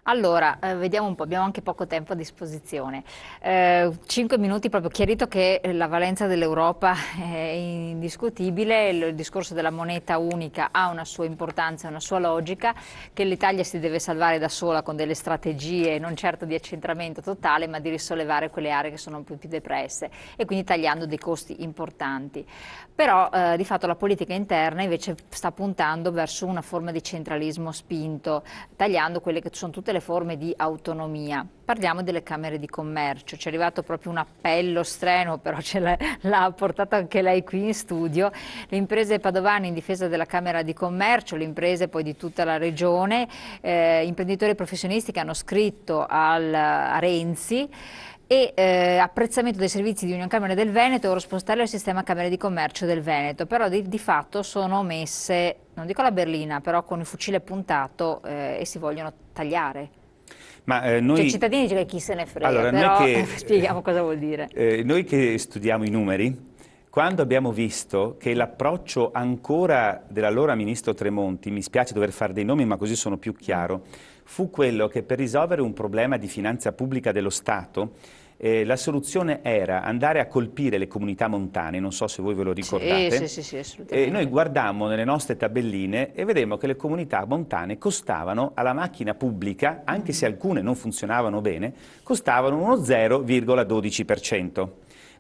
Allora, vediamo un po', abbiamo anche poco tempo a disposizione. 5 minuti proprio chiarito che la valenza dell'Europa è indiscutibile, il discorso della moneta unica ha una sua importanza, una sua logica, che l'Italia si deve salvare da sola con delle strategie non certo di accentramento totale, ma di risollevare quelle aree che sono più depresse e quindi tagliando dei costi importanti. Però di fatto la politica interna invece sta puntando verso una forma di centralismo spinto, tagliando quelle che sono tutte le forme di autonomia. Parliamo delle camere di commercio, ci è arrivato proprio un appello strenuo, però l'ha portato anche lei qui in studio. Le imprese padovane in difesa della Camera di Commercio, le imprese poi di tutta la regione, imprenditori e professionisti che hanno scritto a Renzi e apprezzamento dei servizi di Unioncamere del Veneto e Eurospostarli al sistema Camere di Commercio del Veneto, però di fatto sono messe, non dico la berlina, però con il fucile puntato e si vogliono tagliare. Ma Cioè i cittadini dicono che chi se ne frega, allora, però spieghiamo cosa vuol dire. noi che studiamo i numeri, quando abbiamo visto che l'approccio ancora dell'allora ministro Tremonti, mi spiace dover fare dei nomi ma così sono più chiaro, fu quello che per risolvere un problema di finanza pubblica dello Stato la soluzione era andare a colpire le comunità montane, non so se voi ve lo ricordate. Sì, assolutamente. Noi guardammo nelle nostre tabelline e vedemmo che le comunità montane costavano alla macchina pubblica, anche se alcune non funzionavano bene, costavano uno 0,12%.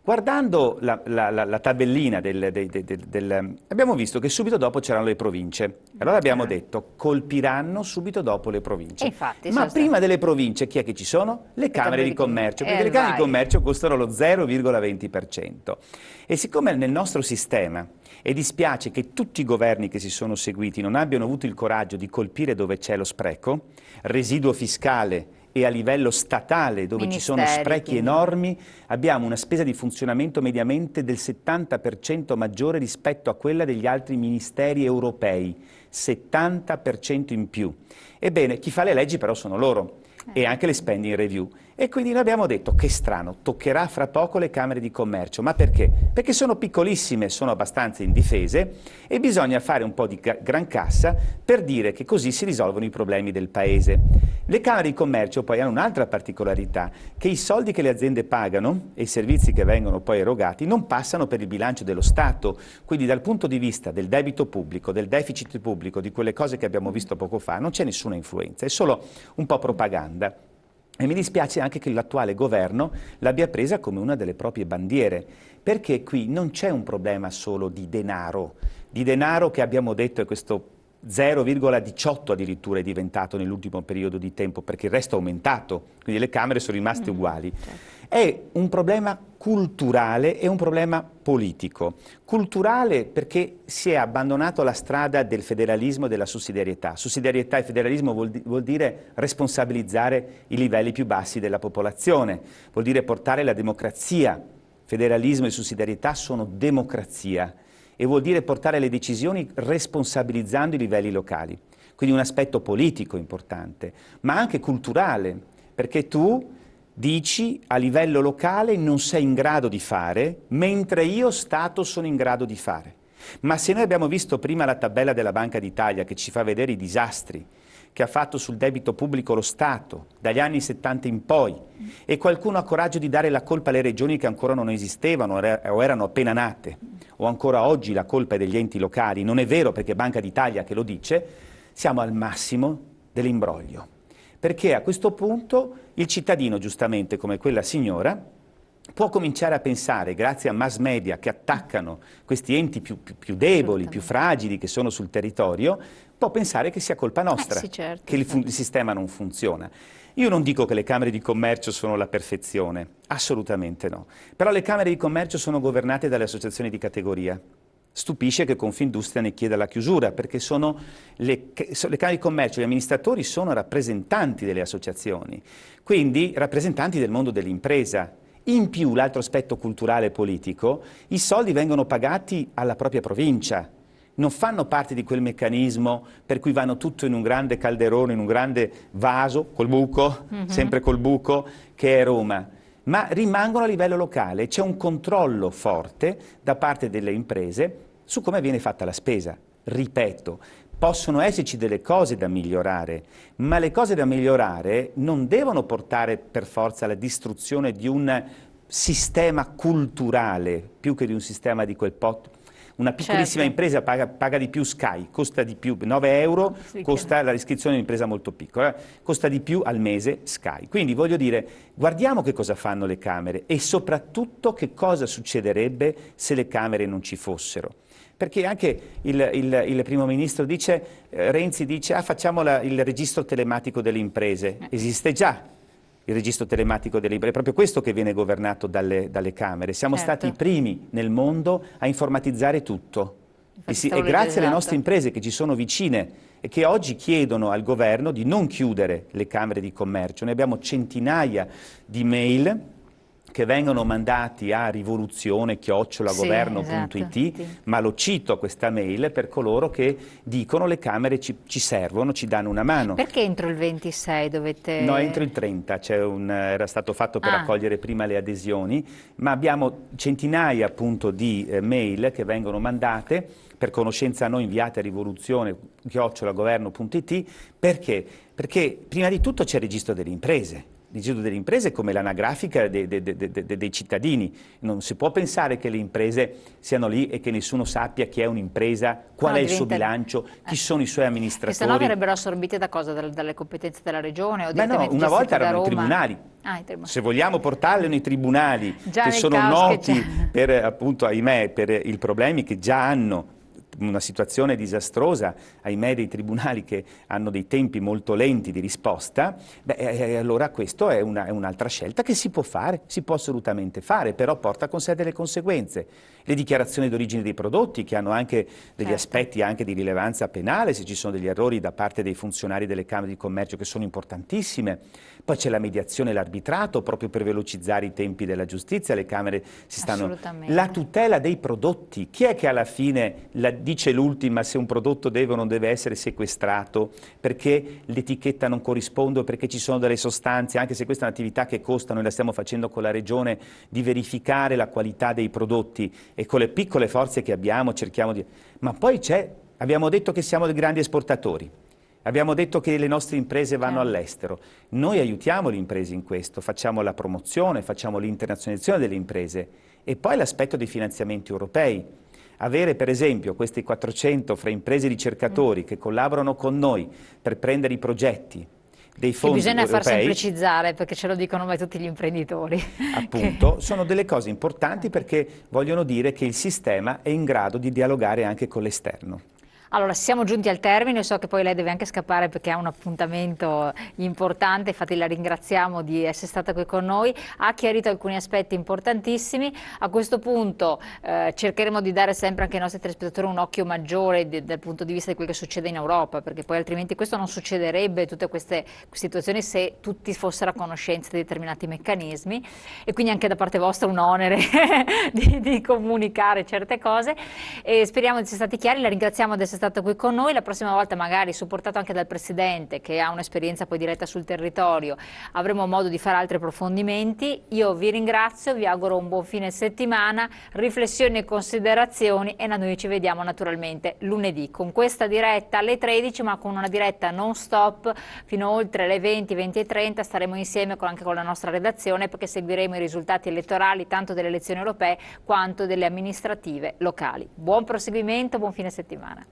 Guardando la tabellina abbiamo visto che subito dopo c'erano le province. Allora abbiamo detto, colpiranno subito dopo le province. Infatti, ma prima delle province chi è che ci sono? Le camere di commercio, perché le camere di commercio costano lo 0,20%. E siccome nel nostro sistema, e dispiace che tutti i governi che si sono seguiti non abbiano avuto il coraggio di colpire dove c'è lo spreco, residuo fiscale, e a livello statale, dove ci sono sprechi enormi, abbiamo una spesa di funzionamento mediamente del 70% maggiore rispetto a quella degli altri ministeri europei, 70% in più. Ebbene, chi fa le leggi però sono loro, e anche le spending review. E quindi noi abbiamo detto, che strano, toccherà fra poco le camere di commercio. Ma perché? Perché sono piccolissime, sono abbastanza indifese e bisogna fare un po' di gran cassa per dire che così si risolvono i problemi del paese. Le camere di commercio poi hanno un'altra particolarità, che i soldi che le aziende pagano e i servizi che vengono poi erogati non passano per il bilancio dello Stato, quindi dal punto di vista del debito pubblico, del deficit pubblico, di quelle cose che abbiamo visto poco fa, non c'è nessuna influenza, è solo un po' propaganda. E mi dispiace anche che l'attuale governo l'abbia presa come una delle proprie bandiere, perché qui non c'è un problema solo di denaro che abbiamo detto è questo 0,18 addirittura è diventato nell'ultimo periodo di tempo, perché il resto è aumentato, quindi le Camere sono rimaste uguali. Certo. È un problema culturale e un problema politico. Culturale perché si è abbandonato la strada del federalismo e della sussidiarietà. Sussidiarietà e federalismo vuol dire responsabilizzare i livelli più bassi della popolazione, vuol dire portare la democrazia. Federalismo e sussidiarietà sono democrazia e vuol dire portare le decisioni responsabilizzando i livelli locali. Quindi un aspetto politico importante, ma anche culturale, perché tu dici a livello locale non sei in grado di fare, mentre io Stato sono in grado di fare. Ma se noi abbiamo visto prima la tabella della Banca d'Italia che ci fa vedere i disastri che ha fatto sul debito pubblico lo Stato dagli anni 70 in poi, e qualcuno ha coraggio di dare la colpa alle regioni che ancora non esistevano o erano appena nate, o ancora oggi la colpa è degli enti locali, non è vero perché è Banca d'Italia che lo dice, siamo al massimo dell'imbroglio. Perché a questo punto il cittadino, giustamente come quella signora, può cominciare a pensare, grazie a mass media che attaccano questi enti più deboli, più fragili che sono sul territorio, può pensare che sia colpa nostra, sì, certo, che il sistema non funziona. Io non dico che le camere di commercio sono la perfezione, assolutamente no. Però le camere di commercio sono governate dalle associazioni di categoria. Stupisce che Confindustria ne chieda la chiusura, perché le camere di commercio, gli amministratori sono rappresentanti delle associazioni, quindi rappresentanti del mondo dell'impresa. In più, l'altro aspetto culturale e politico, i soldi vengono pagati alla propria provincia, non fanno parte di quel meccanismo per cui vanno tutto in un grande calderone, in un grande vaso, col buco, sempre col buco, che è Roma, ma rimangono a livello locale. C'è un controllo forte da parte delle imprese su come viene fatta la spesa. Ripeto, possono esserci delle cose da migliorare, ma le cose da migliorare non devono portare per forza alla distruzione di un sistema culturale, più che di un sistema di quel pot. Una piccolissima impresa paga di più Sky, costa di più, 9 euro costa l'iscrizione di un'impresa molto piccola, costa di più al mese Sky. Quindi voglio dire, guardiamo che cosa fanno le Camere e soprattutto che cosa succederebbe se le Camere non ci fossero. Perché anche il primo ministro dice, Renzi dice, facciamo il registro telematico delle imprese. Esiste già il registro telematico delle imprese, è proprio questo che viene governato dalle Camere. Siamo stati i primi nel mondo a informatizzare tutto. E grazie alle nostre imprese che ci sono vicine e che oggi chiedono al governo di non chiudere le Camere di Commercio. Noi abbiamo centinaia di mail che vengono mandati a rivoluzione@governo.it, ma lo cito questa mail per coloro che dicono le Camere ci servono, ci danno una mano. Perché entro il 26 dovete... No, entro il 30, era stato fatto per raccogliere prima le adesioni, ma abbiamo centinaia appunto di mail che vengono mandate per conoscenza a noi, inviate a rivoluzione@governo.it, perché? Perché prima di tutto c'è il registro delle imprese. Il registro delle imprese è come l'anagrafica dei cittadini. Non si può pensare che le imprese siano lì e che nessuno sappia chi è un'impresa, qual è il suo bilancio, chi sono i suoi amministratori. Che se no verrebbero assorbite da cosa? Dalle competenze della regione o no, una volta erano i tribunali. Se vogliamo portarle nei tribunali che sono noti per, appunto, ahimè, per i problemi che già hanno, una situazione disastrosa, ahimè, dei tribunali che hanno dei tempi molto lenti di risposta, allora questa è un'altra scelta che si può fare, si può assolutamente fare, però porta con sé delle conseguenze. Le dichiarazioni d'origine dei prodotti, che hanno anche degli aspetti anche di rilevanza penale, se ci sono degli errori da parte dei funzionari delle Camere di Commercio, che sono importantissime. Poi c'è la mediazione e l'arbitrato, proprio per velocizzare i tempi della giustizia, le Camere si stanno... La tutela dei prodotti, chi è che alla fine dice l'ultima se un prodotto deve o non deve essere sequestrato perché l'etichetta non corrisponde o perché ci sono delle sostanze, anche se questa è un'attività che costa, noi la stiamo facendo con la Regione, di verificare la qualità dei prodotti e con le piccole forze che abbiamo cerchiamo di... Ma poi abbiamo detto che siamo dei grandi esportatori. Abbiamo detto che le nostre imprese vanno all'estero. Noi aiutiamo le imprese in questo, facciamo la promozione, facciamo l'internazionalizzazione delle imprese e poi l'aspetto dei finanziamenti europei. Avere per esempio questi 400 fra imprese e ricercatori che collaborano con noi per prendere i progetti dei fondi europei. Bisogna far semplicizzare perché ce lo dicono mai tutti gli imprenditori. Appunto, sono delle cose importanti perché vogliono dire che il sistema è in grado di dialogare anche con l'esterno. Allora, siamo giunti al termine, so che poi lei deve anche scappare perché ha un appuntamento importante, infatti la ringraziamo di essere stata qui con noi, ha chiarito alcuni aspetti importantissimi. A questo punto cercheremo di dare sempre anche ai nostri telespettatori un occhio maggiore dal punto di vista di quel che succede in Europa, perché poi altrimenti questo non succederebbe, tutte queste situazioni, se tutti fossero a conoscenza di determinati meccanismi, e quindi anche da parte vostra un onere di comunicare certe cose, e speriamo di essere stati chiari. La ringraziamo di essere stato qui con noi, la prossima volta magari supportato anche dal Presidente che ha un'esperienza poi diretta sul territorio, avremo modo di fare altri approfondimenti. Io vi ringrazio, vi auguro un buon fine settimana, riflessioni e considerazioni, e noi ci vediamo naturalmente lunedì con questa diretta alle 13, ma con una diretta non stop fino oltre le 20, 20 e 30, staremo insieme anche con la nostra redazione perché seguiremo i risultati elettorali tanto delle elezioni europee quanto delle amministrative locali. Buon proseguimento, buon fine settimana.